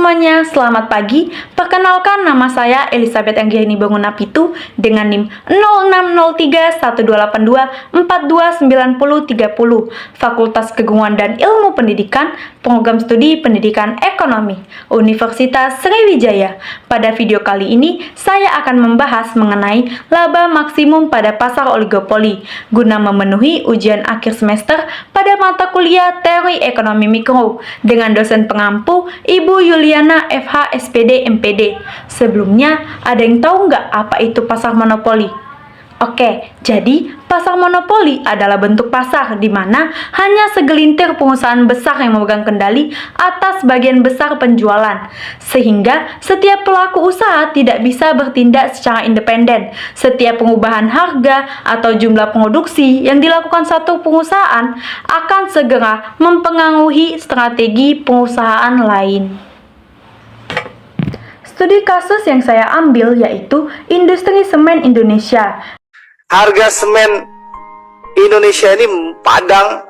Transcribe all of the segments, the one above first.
semuanya, selamat pagi. Perkenalkan, nama saya Elizabeth Anggiani Bangunapitu dengan NIM 06031282429030, Fakultas Keguruan dan Ilmu Pendidikan, Program Studi Pendidikan Ekonomi, Universitas Sriwijaya. Pada video kali ini, saya akan membahas mengenai laba maksimum pada pasar oligopoli, guna memenuhi ujian akhir semester pada mata kuliah Teori Ekonomi Mikro, dengan dosen pengampu Ibu Yuliana FH SPD MPD. Sebelumnya, ada yang tahu nggak apa itu pasar monopoli? Oke, jadi pasar monopoli adalah bentuk pasar di mana hanya segelintir perusahaan besar yang memegang kendali atas bagian besar penjualan, sehingga setiap pelaku usaha tidak bisa bertindak secara independen. Setiap pengubahan harga atau jumlah produksi yang dilakukan satu perusahaan akan segera mempengaruhi strategi perusahaan lain. Studi kasus yang saya ambil yaitu industri semen Indonesia. Harga semen Indonesia ini Padang,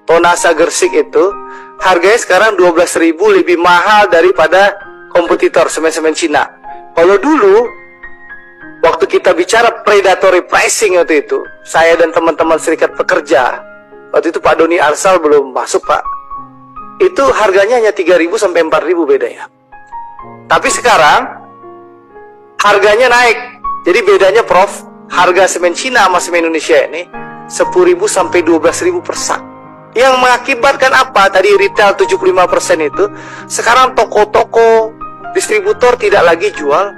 Tonasa, Gersik itu harganya sekarang 12.000 lebih mahal daripada kompetitor semen-semen Cina. Kalau dulu waktu kita bicara predatory pricing waktu itu, saya dan teman-teman serikat pekerja, waktu itu Pak Doni Arsal belum masuk Pak, itu harganya hanya 3.000 sampai 4.000 bedanya. Tapi sekarang harganya naik. Jadi bedanya Prof, harga semen Cina sama semen Indonesia ini 10.000 sampai 12.000 per sak. Yang mengakibatkan apa? Tadi retail 75% itu, sekarang toko-toko distributor tidak lagi jual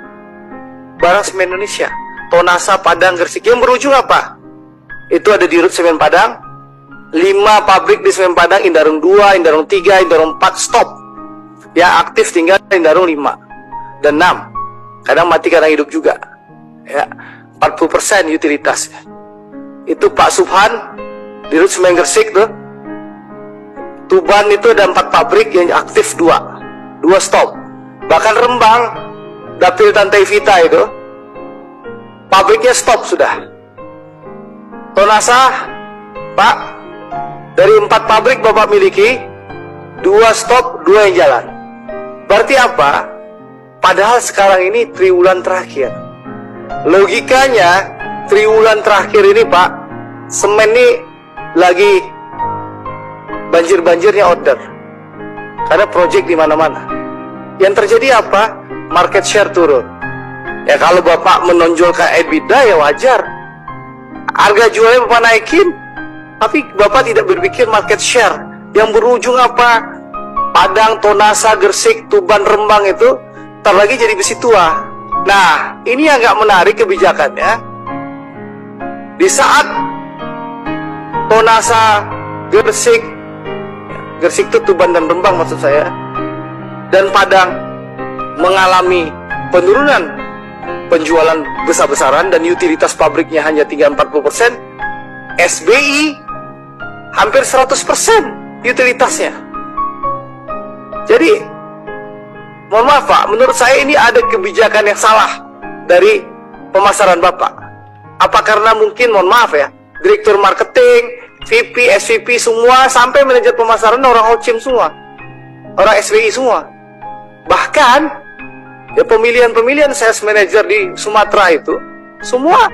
barang semen Indonesia. Tonasa, Padang, Gersik. Yang berujung apa? Itu ada di Rut Semen Padang, 5 pabrik di Semen Padang, Indarung 2, Indarung 3, Indarung 4 stop. Yang aktif tinggal Indarung 5 dan 6. Kadang mati, kadang hidup juga. Ya, 40% utilitas. Itu Pak Subhan di Rut Semen Gersik tuh. Tuban itu ada 4 pabrik yang aktif 2 stop. Bahkan Rembang, Dapil Tante Vita itu pabriknya stop sudah. Tonasa, Pak, dari 4 pabrik Bapak miliki, 2 stop, 2 yang jalan. Berarti apa? Padahal sekarang ini triwulan terakhir. Logikanya, triwulan terakhir ini Pak, semen ini lagi banjir-banjirnya order. Karena proyek di mana-mana. Yang terjadi apa? Market share turun. Ya kalau Bapak menonjolkan EBITDA ya wajar. Harga jualnya Bapak naikin, tapi Bapak tidak berpikir market share. Yang berujung apa? Padang, Tonasa, Gersik, Tuban, Rembang itu ntar lagi jadi besi tua. Nah, ini yang nggak menarik kebijakannya. Di saat Tonasa, Gersik itu Tuban dan Rembang maksud saya, dan Padang mengalami penurunan penjualan besar-besaran dan utilitas pabriknya hanya 3-40%, SBI hampir 100% utilitasnya. Jadi, mohon maaf Pak, menurut saya ini ada kebijakan yang salah dari pemasaran Bapak. Apa karena mungkin, mohon maaf ya, direktur marketing, VP, SVP semua, sampai manajer pemasaran orang Holcim semua, orang SBI semua. Bahkan, ya pemilihan sales manager di Sumatera itu, semua.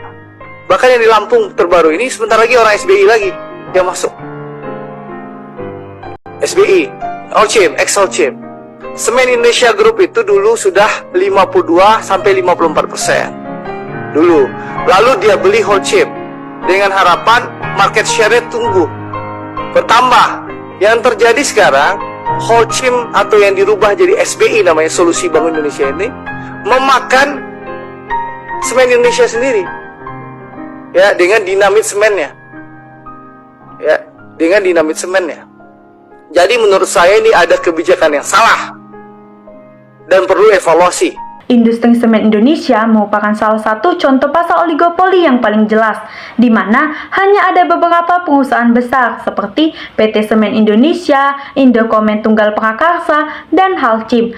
Bahkan yang di Lampung terbaru ini, sebentar lagi orang SBI lagi yang masuk. SBI, Holcim, ex-Holcim. Semen Indonesia Group itu dulu sudah 52-54% dulu. Lalu dia beli Holcim dengan harapan market share-nya tumbuh, bertambah. Yang terjadi sekarang, Holcim atau yang dirubah jadi SBI namanya, Solusi Bank Indonesia ini, memakan semen Indonesia sendiri. Ya, dengan dinamit semennya. Ya, dengan dinamit semennya. Jadi menurut saya ini ada kebijakan yang salah dan perlu evaluasi. Industri semen Indonesia merupakan salah satu contoh pasar oligopoli yang paling jelas, di mana hanya ada beberapa perusahaan besar seperti PT Semen Indonesia, Indokomen Tunggal Prakarsa, dan Holcim.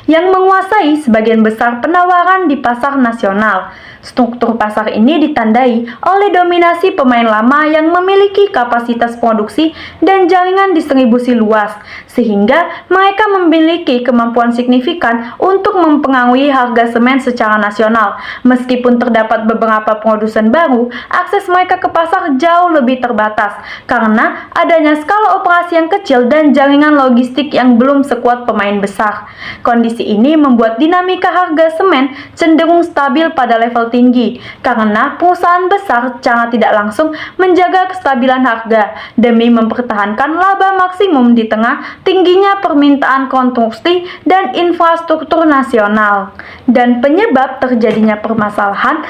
yang menguasai sebagian besar penawaran di pasar nasional. Struktur pasar ini ditandai oleh dominasi pemain lama yang memiliki kapasitas produksi dan jaringan distribusi luas, sehingga mereka memiliki kemampuan signifikan untuk mempengaruhi harga semen secara nasional. Meskipun terdapat beberapa produsen baru, akses mereka ke pasar jauh lebih terbatas karena adanya skala operasi yang kecil dan jaringan logistik yang belum sekuat pemain besar. Kondisi ini membuat dinamika harga semen cenderung stabil pada level tinggi karena perusahaan besar secara tidak langsung menjaga kestabilan harga demi mempertahankan laba maksimum di tengah tingginya permintaan konstruksi dan infrastruktur nasional. Dan penyebab terjadinya permasalahan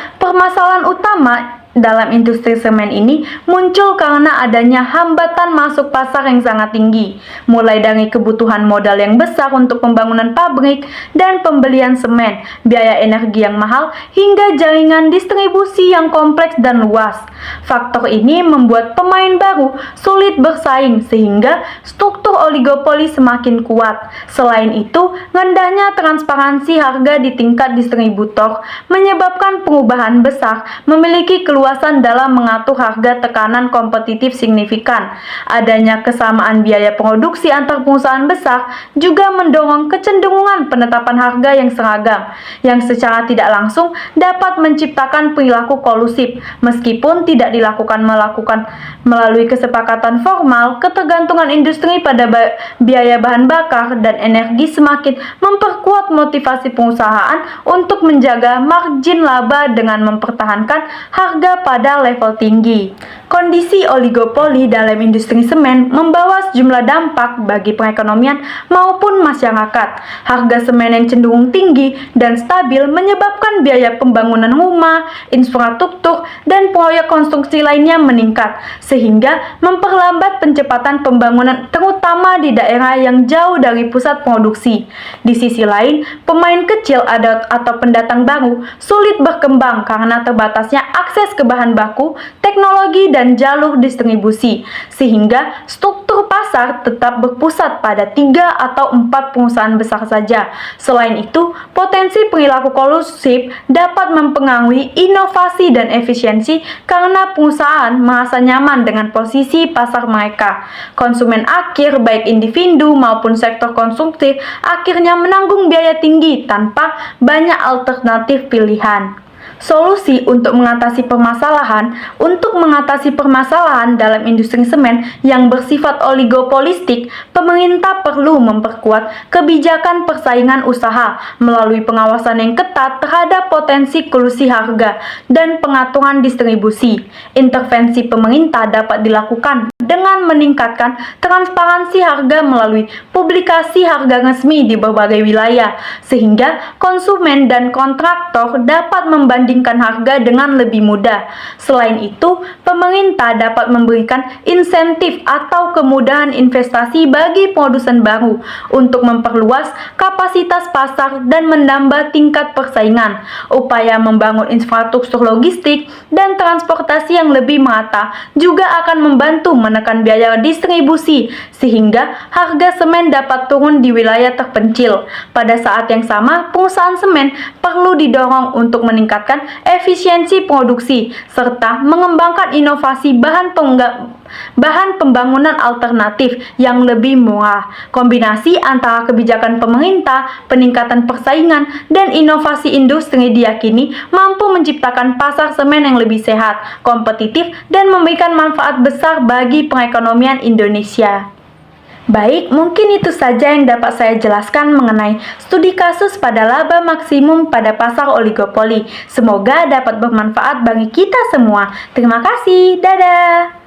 utama dalam industri semen ini muncul karena adanya hambatan masuk pasar yang sangat tinggi, mulai dari kebutuhan modal yang besar untuk pembangunan pabrik dan pembelian semen, biaya energi yang mahal, hingga jaringan distribusi yang kompleks dan luas. Faktor ini membuat pemain baru sulit bersaing sehingga struktur oligopoli semakin kuat. Selain itu, rendahnya transparansi harga di tingkat distributor menyebabkan perubahan besar memiliki keluasan dalam mengatur harga. Tekanan kompetitif signifikan. Adanya kesamaan biaya produksi antar perusahaan besar juga mendorong kecenderungan penetapan harga yang seragam, yang secara tidak langsung dapat menciptakan perilaku kolusif. Meskipun tidak dilakukan melalui kesepakatan formal, ketergantungan industri pada biaya bahan bakar dan energi semakin memperkuat motivasi perusahaan untuk menjaga margin laba dengan mempertahankan harga pada level tinggi. Kondisi oligopoli dalam industri semen membawa sejumlah dampak bagi perekonomian maupun masyarakat. Harga semen yang cenderung tinggi dan stabil menyebabkan biaya pembangunan rumah, infrastruktur, dan proyek konstruksi lainnya meningkat, sehingga memperlambat pencepatan pembangunan terutama di daerah yang jauh dari pusat produksi. Di sisi lain, pemain kecil atau pendatang baru sulit berkembang karena terbatasnya akses ke bahan baku, teknologi, dan jalur distribusi, sehingga struktur pasar tetap berpusat pada 3 atau 4 perusahaan besar saja. Selain itu, potensi perilaku kolusif dapat mempengaruhi inovasi dan efisiensi karena perusahaan merasa nyaman dengan posisi pasar mereka. Konsumen akhir, baik individu maupun sektor konstruksi, akhirnya menanggung biaya tinggi tanpa banyak alternatif pilihan. Solusi untuk mengatasi permasalahan dalam industri semen yang bersifat oligopolistik, pemerintah perlu memperkuat kebijakan persaingan usaha melalui pengawasan yang ketat terhadap potensi kolusi harga dan pengaturan distribusi. Intervensi pemerintah dapat dilakukan dengan meningkatkan transparansi harga melalui publikasi harga resmi di berbagai wilayah, sehingga konsumen dan kontraktor dapat membandingkan harga dengan lebih mudah. Selain itu, pemerintah dapat memberikan insentif atau kemudahan investasi bagi produsen baru untuk memperluas kapasitas pasar dan menambah tingkat persaingan. Upaya membangun infrastruktur logistik dan transportasi yang lebih merata juga akan membantu menekan biaya distribusi sehingga harga semen dapat turun di wilayah terpencil. Pada saat yang sama, perusahaan semen perlu didorong untuk meningkatkan efisiensi produksi serta mengembangkan inovasi bahan pembangunan alternatif yang lebih murah. Kombinasi antara kebijakan pemerintah, peningkatan persaingan, dan inovasi industri diyakini mampu menciptakan pasar semen yang lebih sehat, kompetitif, dan memberikan manfaat besar bagi perekonomian Indonesia. Baik, mungkin itu saja yang dapat saya jelaskan mengenai studi kasus pada laba maksimum pada pasar oligopoli. Semoga dapat bermanfaat bagi kita semua. Terima kasih, dadah!